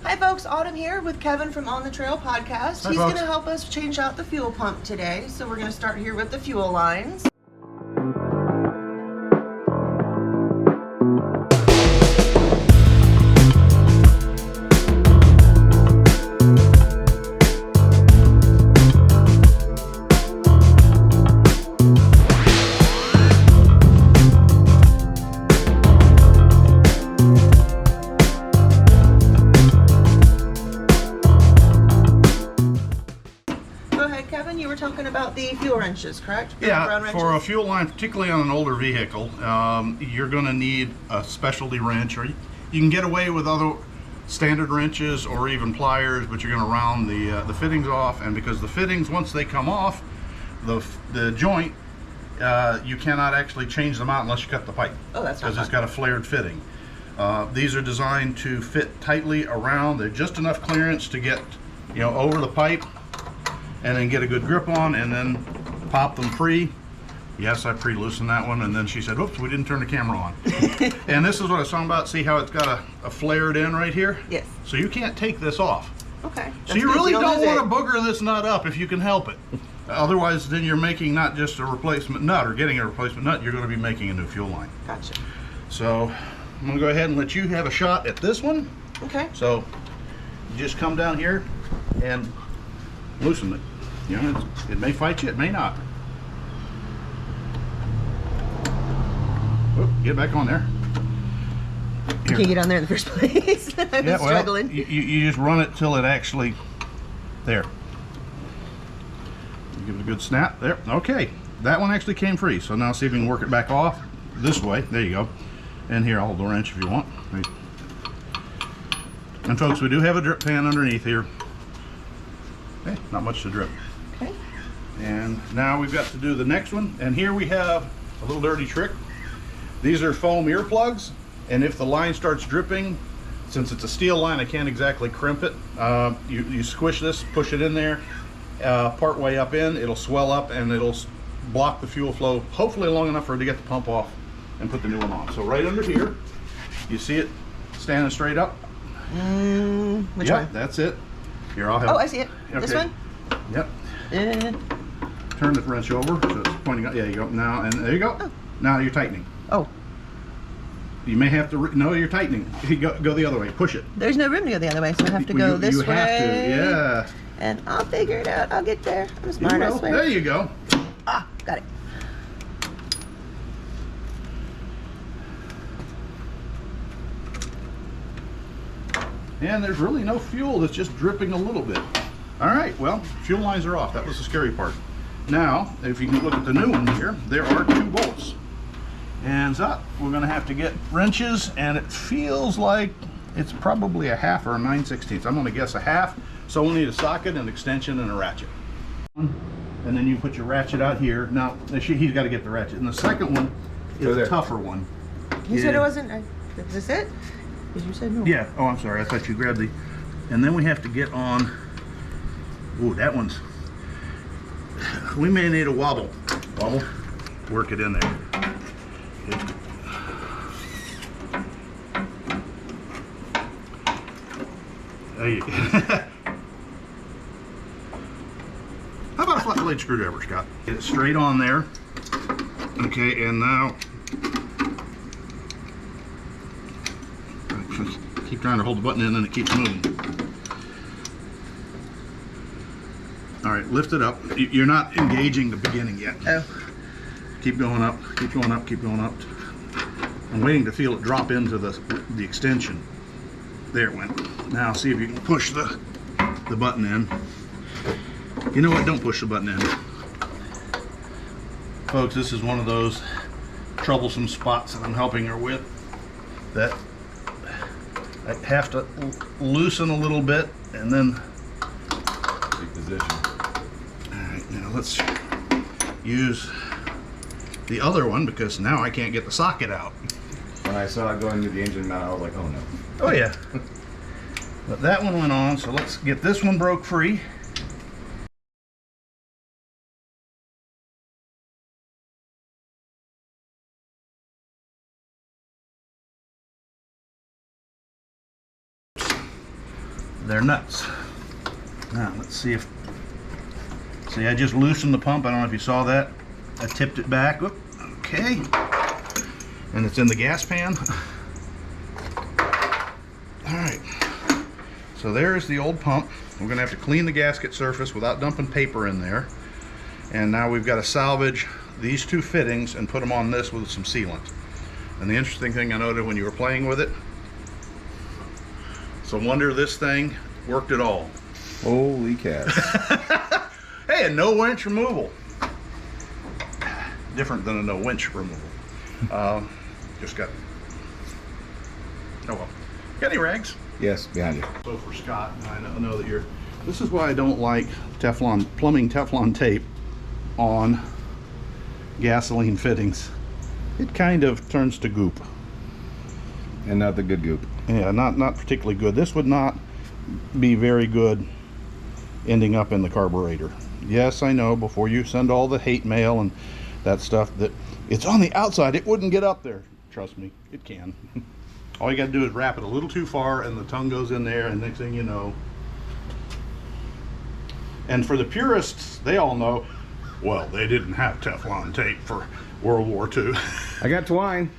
Hi folks, Autumn here with Kevin from On the Trail podcast. Hi, He's folks. going to help us change out the fuel pump today. So we're going to start here with the fuel lines. Kevin, you were talking about the fuel wrenches, correct? Yeah, for a fuel line, particularly on an older vehicle, you're going to need a specialty wrench, or you can get away with other standard wrenches or even pliers, but you're going to round the fittings off, and because the fittings, once they come off the joint, you cannot actually change them out unless you cut the pipe. Oh, that's not because it's got a flared fitting. These are designed to fit tightly around. They're just enough clearance to get, over the pipe, and then get a good grip on, and then pop them free. Yes, I pre-loosened that one, and then she said, "Oops, we didn't turn the camera on." And this is what I was talking about. See how it's got a flared end right here? Yes. So you can't take this off. Okay. So you really don't want to booger this nut up if you can help it. Otherwise, then you're making not just a replacement nut or getting a replacement nut, you're going to be making a new fuel line. Gotcha. So I'm going to go ahead and let you have a shot at this one. Okay. So you just come down here and loosen it. It may fight you, it may not. Whoop, get back on there. You can't get on there in the first place. I was struggling. Well, you just run it till it actually, there. Give it a good snap, there, okay. That one actually came free, so now see if you can work it back off this way, there you go. And here, I'll hold the wrench if you want. And folks, we do have a drip pan underneath here. Okay, not much to drip. Okay. And now we've got to do the next one, and here we have a little dirty trick. These are foam earplugs, and if the line starts dripping, since it's a steel line, I can't exactly crimp it. You squish this, push it in there, part way up in, it'll swell up and it'll block the fuel flow, hopefully long enough for it to get the pump off and put the new one on. So right under here, you see it standing straight up? Which one? That's it. Here, I'll help. Oh, I see it. Okay. This one? Yep. Turn the wrench over so it's pointing up. Yeah, you go. Now, and there you go. Oh. Now you're tightening. Oh. You may have to, no, you're tightening. Go the other way. Push it. There's no room to go the other way, so I have to go this way. You have to, yeah. And I'll figure it out. I'll get there. I'm smart, I swear. There you go. Ah, got it. And there's really no fuel. It's just dripping a little bit. All right, well, fuel lines are off. That was the scary part. Now, if you can look at the new one here, there are 2 bolts. And so we're going to have to get wrenches, and it feels like it's probably a 1/2 or a 9/16. I'm going to guess a 1/2. So we'll need a socket, an extension, and a ratchet. And then you put your ratchet out here. Now, he's got to get the ratchet. And the second one is a tougher one. You said it wasn't, is this it? Because you said no. Yeah, oh, I'm sorry. I thought you grabbed the, and then we have to get on, ooh, that one's, we may need a wobble. Wobble, work it in there. There you go. How about a flat blade screwdriver, Scott? Get it straight on there. Okay, and now keep trying to hold the button in and it keeps moving. All right, lift it up. You're not engaging the beginning yet. Oh. Keep going up, keep going up, keep going up. I'm waiting to feel it drop into the extension. There it went. Now see if you can push the button in. You know what? Don't push the button in. Folks, this is one of those troublesome spots that I'm helping her with. That I have to loosen a little bit and then Big position. Alright, now let's use the other one because now I can't get the socket out. When I saw it going into the engine mount, I was like, oh no. Oh yeah. But that one went on, so let's get this one broke free. they're nuts. Now let's see if, see, I just loosened the pump. I don't know if you saw that. I tipped it back. Oop, okay. And it's in the gas pan. All right. So there's the old pump. We're gonna have to clean the gasket surface without dumping paper in there. And now we've got to salvage these two fittings and put them on this with some sealant. And the interesting thing I noted when you were playing with it, it's a wonder this thing worked at all. Holy cats. Hey, and no winch removal. Different than a no winch removal. Just got, oh well. Got any rags? Yes, behind you. So for Scott, and I know that you're, this is why I don't like Teflon, plumbing Teflon tape on gasoline fittings. It kind of turns to goop. And not the good goop. Yeah, not particularly good. This would not be very good ending up in the carburetor. Yes, I know, before you send all the hate mail and that stuff, that it's on the outside, it wouldn't get up there. Trust me, it can. All you got to do is wrap it a little too far and the tongue goes in there, and next thing you know. And for the purists, they all know, well, they didn't have Teflon tape for World War II. I got twine.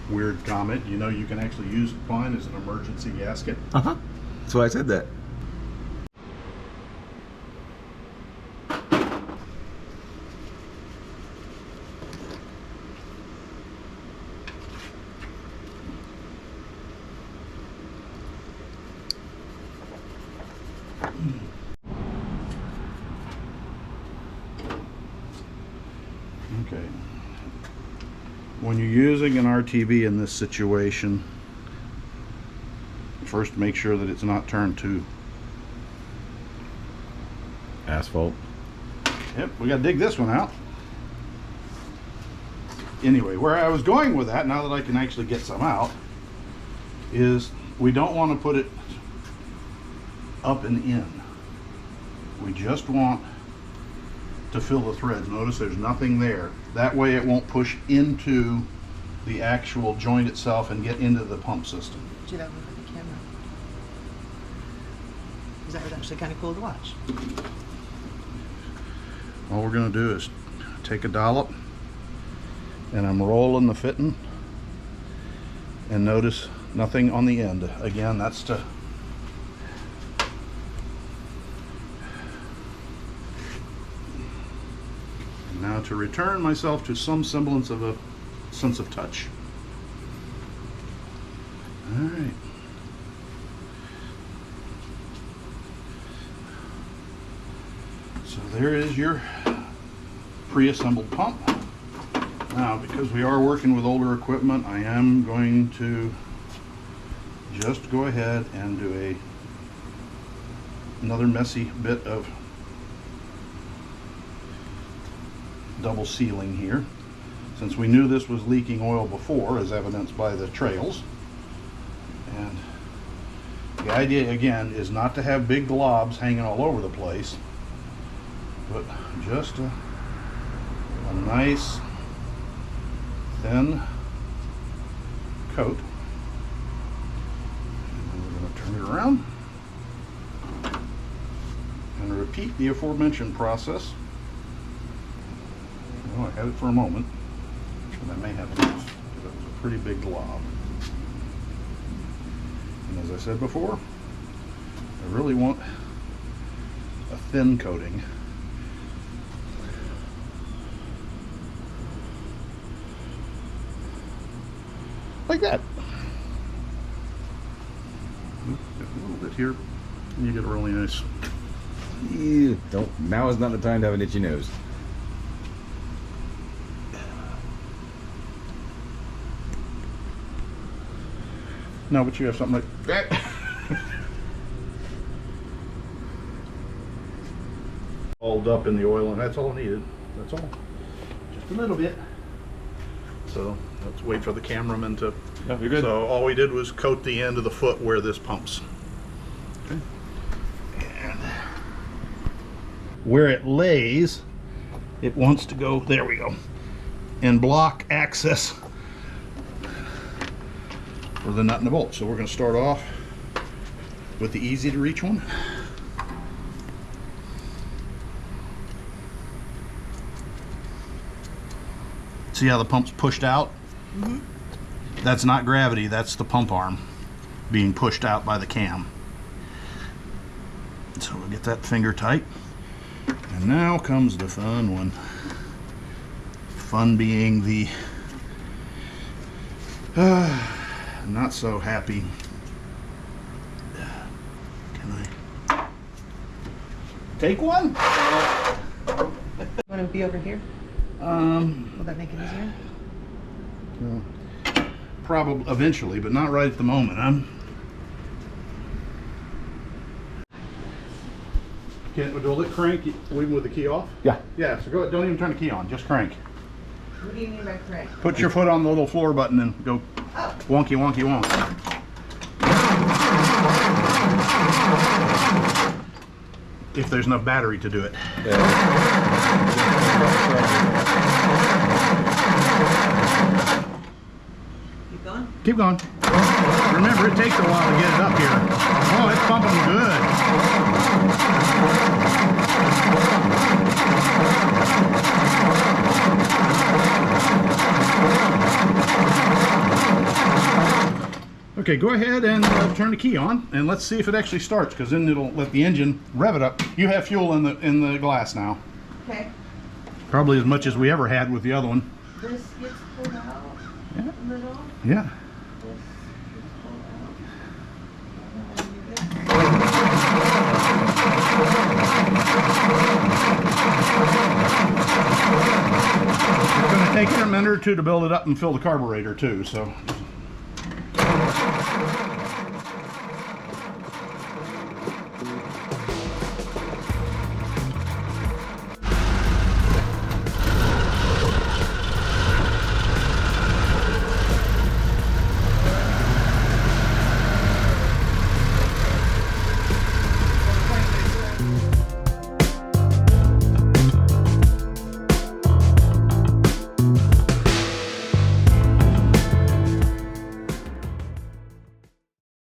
Weird comment. You know, you can actually use twine as an emergency gasket. Uh-huh. That's why I said that. Okay. When you're using an RTV in this situation, first make sure that it's not turned to Asphalt. Yep, we got to dig this one out. Anyway, where I was going with that, now that I can actually get some out, is we don't want to put it up and in. We just want to fill the threads. Notice there's nothing there. That way it won't push into the actual joint itself and get into the pump system. Do that with the camera. Because that was actually kind of cool to watch. All we're going to do is take a dollop, and I'm rolling the fitting, and notice nothing on the end. Again, that's to now to return myself to some semblance of a sense of touch. All right. So there is your pre-assembled pump. Now, because we are working with older equipment, I am going to just go ahead and do another messy bit of double sealing here, since we knew this was leaking oil before, as evidenced by the trails. And the idea again is not to have big globs hanging all over the place, but just a nice thin coat. And we're going to turn it around and repeat the aforementioned process. Well, I had it for a moment, but I may have enough, because it was a pretty big glob. And as I said before, I really want a thin coating. Like that. A little bit here, and you get a really nice. Ew, don't. Now is not the time to have an itchy nose. No, but you have something like that. All up in the oil, and that's all needed. That's all. Just a little bit. So let's wait for the cameraman to. Yeah, you're good. So all we did was coat the end of the foot where this pumps. Okay. And where it lays, it wants to go. There we go. And block access for the nut and the bolt. So we're going to start off with the easy to reach one. See how the pump's pushed out? Mm-hmm. That's not gravity, that's the pump arm being pushed out by the cam. So we'll get that finger tight. And now comes the fun one. Fun being the not so happy. Can I take one? Want to be over here? Will that make it easier? Probably eventually, but not right at the moment. Will it crank even with the key off? Yeah. Yeah, so go ahead, don't even turn the key on, just crank. What do you mean by crank? Put your foot on the little floor button and go wonky, wonky, wonk. If there's enough battery to do it. Keep going? Keep going. Remember, it takes a while to get it up here. Oh, it's pumping good. Okay, go ahead and turn the key on, and let's see if it actually starts, because then it'll let the engine rev it up. You have fuel in the glass now. Okay. Probably as much as we ever had with the other one. This gets pulled out. Yeah. A little. Yeah. This gets pulled out. It's going to take a minute or two to build it up and fill the carburetor too, so just